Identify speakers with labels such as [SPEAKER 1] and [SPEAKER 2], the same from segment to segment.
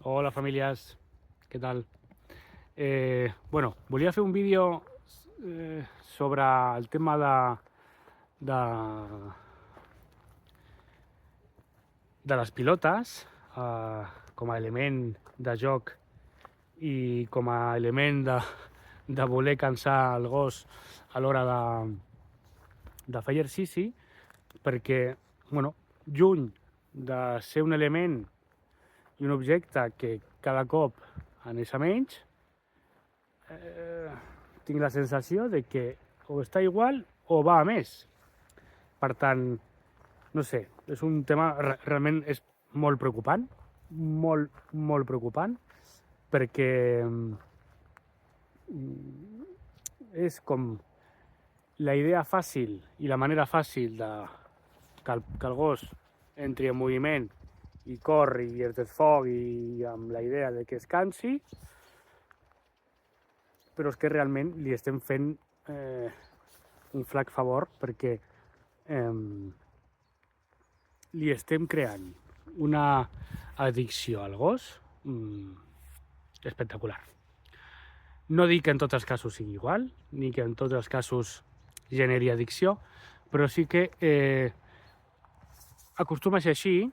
[SPEAKER 1] Hola famílies, què tal? Volia fer un vídeo sobre el tema de, de les pilotes com a element de joc i com a element de voler cansar el gos a l'hora de fer exercici, perquè, lluny de ser un element i un objecte que cada cop anés a menys, tinc la sensació de que o està igual o va a més. Per tant, no sé, és un tema realment és molt preocupant, molt preocupant, perquè és com la idea fàcil i la manera fàcil de que el gos entri en moviment i corri i es desfogui amb la idea de que es cansi, però és que realment li estem fent un flac favor perquè li estem creant una addicció al gos espectacular. No dic que en tots els casos sigui igual, ni que en tots els casos generi addicció, però sí que acostuma a ser així,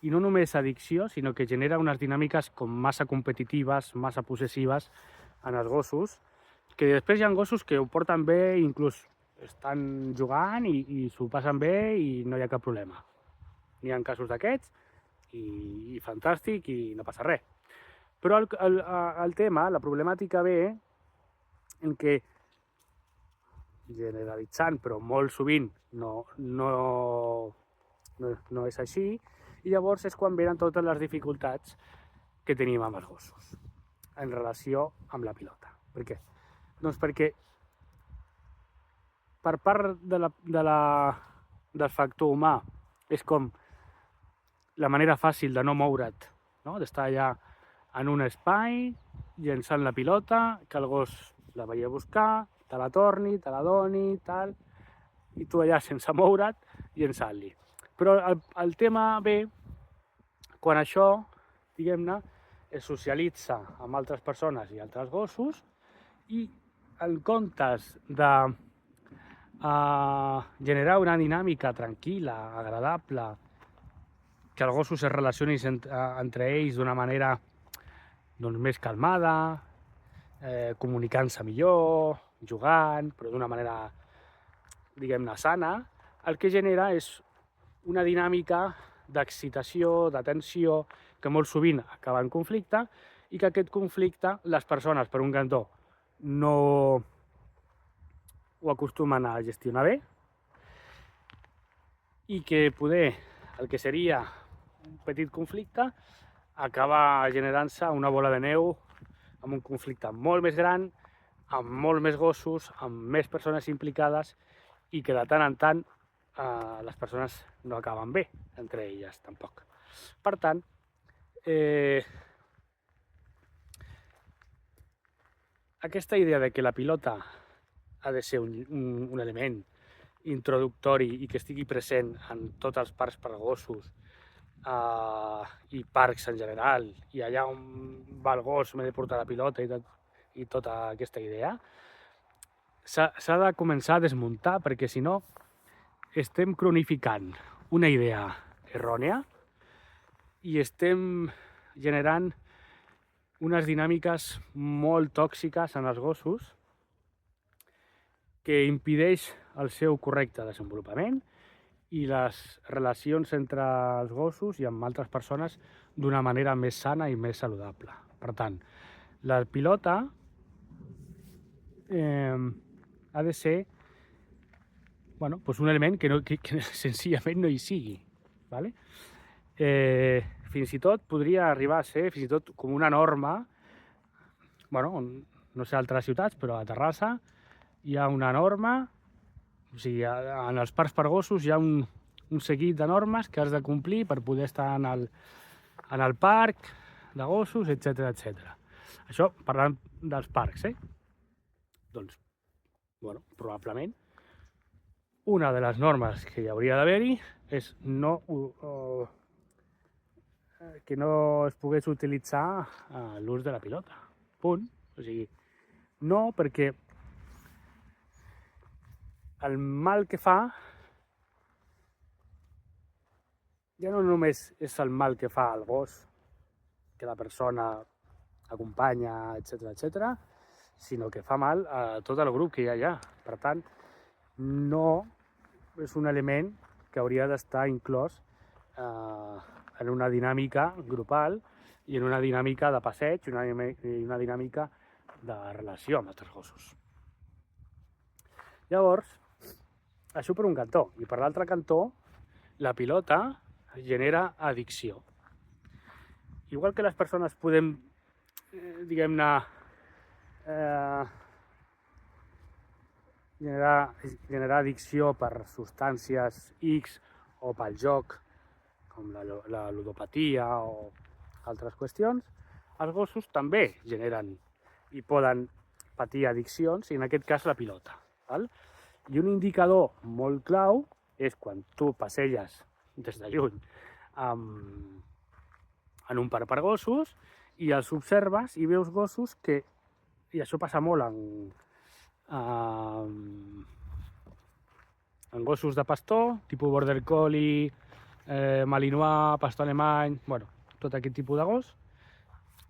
[SPEAKER 1] i no només addicció, sinó que genera unes dinàmiques com massa competitives, massa possessives en els gossos, que després hi ha gossos que ho porten bé, inclús estan jugant i s'ho passen bé i no hi ha cap problema. N'hi ha casos d'aquests i fantàstic i no passa res. Però el tema, la problemàtica ve en què, generalitzant, però molt sovint no és així, i llavors és quan venen totes les dificultats que tenim amb els gossos en relació amb la pilota. Per què? Doncs perquè per part del factor humà és com la manera fàcil de no moure't, no? D'estar allà en un espai, llençant la pilota, que el gos la vagi a buscar, te la torni, te la doni, tal, i tu allà sense moure't, llençant-li. Però el tema ve quan això, diguem-ne, es socialitza amb altres persones i altres gossos i en comptes de generar una dinàmica tranquil·la, agradable, que els gossos es relacionin entre ells d'una manera més calmada, comunicant-se millor, jugant, però d'una manera, diguem-ne, sana, el que genera és una dinàmica d'excitació, de tensió, que molt sovint acaba en conflicte, i que aquest conflicte les persones, per un cantó, no ho acostumen a gestionar bé, i que poder el que seria un petit conflicte acaba generant-se una bola de neu amb un conflicte molt més gran, amb molt més gossos, amb més persones implicades, i que de tant en tant les persones no acaben bé, entre elles tampoc. Per tant, aquesta idea de que la pilota ha de ser un element introductori i que estigui present en tots els parcs per a gossos i parcs en general, i allà on va el gos m'he de portar la pilota i tota aquesta idea, s'ha de començar a desmuntar, perquè si no estem cronificant una idea errònia i estem generant unes dinàmiques molt tòxiques en els gossos que impedeix el seu correcte desenvolupament i les relacions entre els gossos i amb altres persones d'una manera més sana i més saludable. Per tant, la pilota ha de ser un element que senzillament no hi sigui. ¿Vale? Fins i tot podria arribar a ser fins i tot com una norma, no sé, a altres ciutats, però a Terrassa hi ha una norma, o sigui, en els parcs per gossos hi ha un seguit de normes que has de complir per poder estar en el parc de gossos, etc etc. Això parlant dels parcs, Doncs, probablement una de les normes que hi hauria d'haver-hi és no es pogués utilitzar l'ús de la pilota. Punt. O sigui, no, perquè el mal que fa ja no només és el mal que fa al gos, que la persona acompanya, etc, sinó que fa mal a tot el grup que hi ha allà. Per tant, no és un element que hauria d'estar inclòs en una dinàmica grupal i en una dinàmica de passeig i una dinàmica de relació amb altres gossos. Llavors, això per un cantó. I per l'altre cantó, la pilota genera addicció. Igual que les persones podem, diguem-ne, generar addicció per substàncies X o pel joc, com la ludopatia o altres qüestions, els gossos també generen i poden patir addiccions, i en aquest cas la pilota. Val? I un indicador molt clau és quan tu passelles des de lluny en un parc per gossos i els observes i veus gossos que, i això passa molt en gossos de pastor, tipus border collie, malinois, pastor alemany, bueno, tot aquest tipus de gos.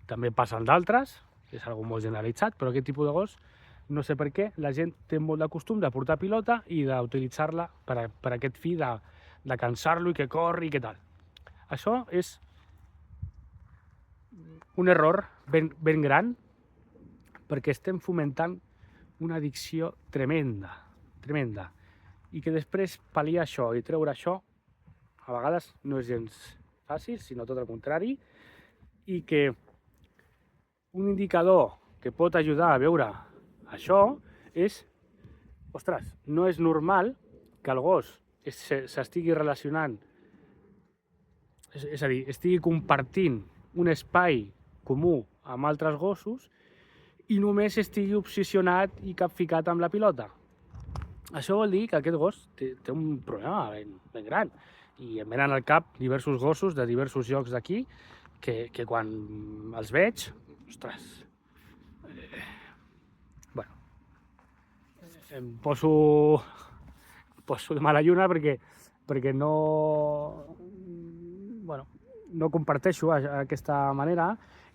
[SPEAKER 1] També passen d'altres, és algo molt generalitzat, però aquest tipus de gos, no sé per què, la gent té molt de costum de portar pilota i d'utilitzar-la per aquest fi de cansar-lo i que corri i què tal. Això és un error ben gran, perquè estem fomentant una addicció tremenda, i que després pal·liar això i treure això a vegades no és gens fàcil, sinó tot el contrari, i que un indicador que pot ajudar a veure això és, ostres, no és normal que el gos s'estigui relacionant, és a dir, estigui compartint un espai comú amb altres gossos i només estigui obsessionat i capficat amb la pilota. Això vol dir que aquest gos té un problema ben gran, i em venen al cap diversos gossos de diversos llocs d'aquí que quan els veig, ostres, bueno, em poso de mala lluna perquè no comparteixo aquesta manera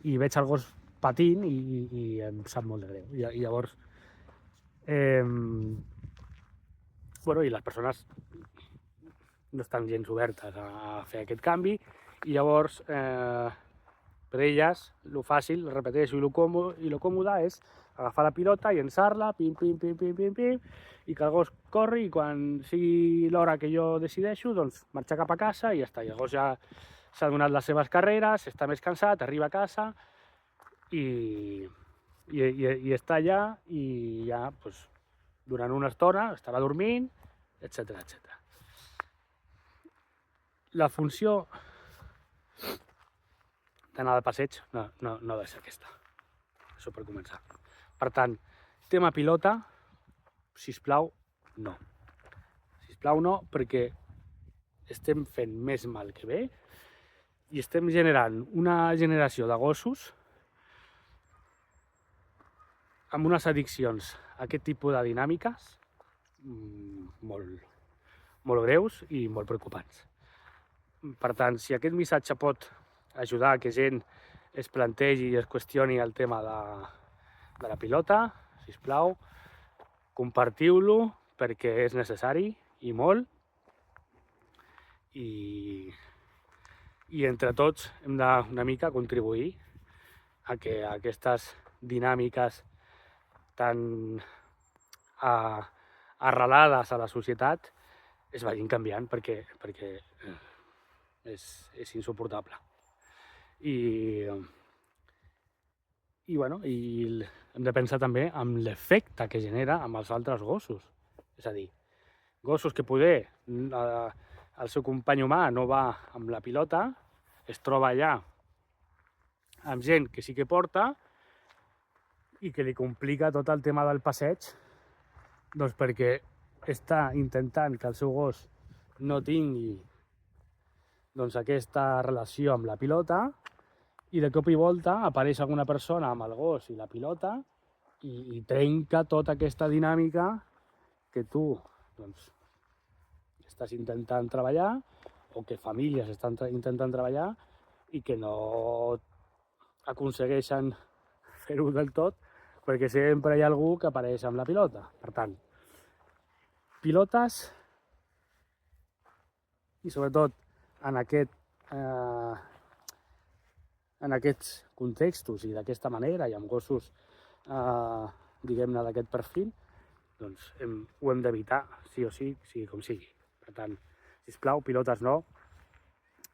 [SPEAKER 1] i veig el gos patint i em sap molt de greu. I llavors, i les persones no estan gens obertes a fer aquest canvi, i llavors per elles el fàcil, repeteixo, i el còmode és agafar la pilota, llençar-la, pim, i que el gos corri, i quan sigui l'hora que jo decideixo, doncs marxar cap a casa i ja està. I el gos ja s'ha donat les seves carreres, està més cansat, arriba a casa i està allà, i ja durant una estona estarà dormint, etc. La funció d'anar de passeig no ha de ser aquesta. Això per començar. Per tant, tema pilota, sisplau, no. Sisplau, no, perquè estem fent més mal que bé i estem generant una generació de gossos amb unes addiccions a aquest tipus de dinàmiques molt greus i molt preocupants. Per tant, si aquest missatge pot ajudar a que gent es plantegi i es qüestioni el tema de la pilota, sisplau, compartiu-lo perquè és necessari i molt, i entre tots hem d'una mica contribuir a que aquestes dinàmiques tan arrelades a la societat es vagin canviant, perquè és insuportable. I hem de pensar també en l'efecte que genera amb els altres gossos. És a dir, gossos que poder el seu company humà no va amb la pilota, es troba allà amb gent que sí que porta i que li complica tot el tema del passeig, doncs perquè està intentant que el seu gos no tingui doncs, aquesta relació amb la pilota i de cop i volta apareix alguna persona amb el gos i la pilota i trenca tota aquesta dinàmica que tu doncs, estàs intentant treballar o que famílies estan intentant treballar i que no aconsegueixen fer-ho del tot perquè sempre hi ha algú que apareix amb la pilota. Per tant, pilotes i sobretot en aquests contextos i d'aquesta manera i amb gossos diguem-ne d'aquest perfil, doncs ho hem d'evitar sí o sí, sigui com sigui. Per tant, sisplau, pilotes no,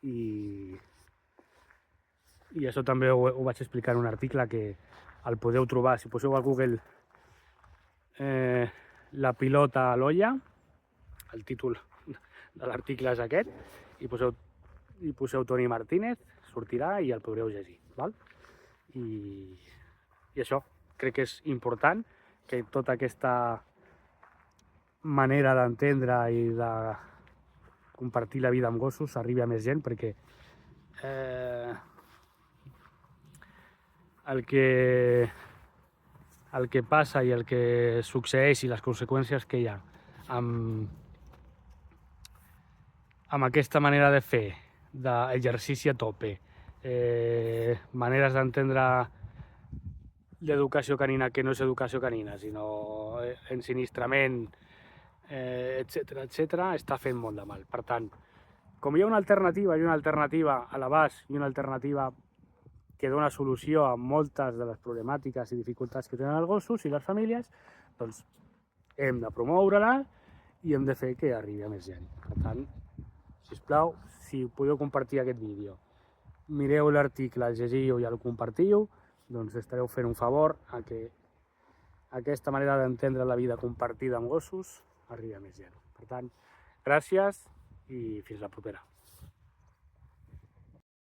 [SPEAKER 1] i això també ho vaig explicar en un article que el podeu trobar, si poseu a Google la pilota a l'olla, el títol de l'article és aquest, i poseu Toni Martínez, sortirà i el podreu llegir. Val? I això, crec que és important que tota aquesta manera d'entendre i de compartir la vida amb gossos arribi a més gent, perquè el que passa i el que succeeix i les conseqüències que hi ha amb aquesta manera de fer, d'exercici a tope, maneres d'entendre l'educació canina que no és educació canina, sinó ensinistrament, etc., està fent molt de mal. Per tant, com hi ha una alternativa a l'abast i una alternativa que dona solució a moltes de les problemàtiques i dificultats que tenen els gossos i les famílies, doncs hem de promoure-la i hem de fer que arribi a més gent. Per tant, sisplau, si podeu compartir aquest vídeo, mireu l'article, el llegiu i el compartiu, doncs estareu fent un favor a que aquesta manera d'entendre la vida compartida amb gossos arribi a més gent. Per tant, gràcies i fins la propera.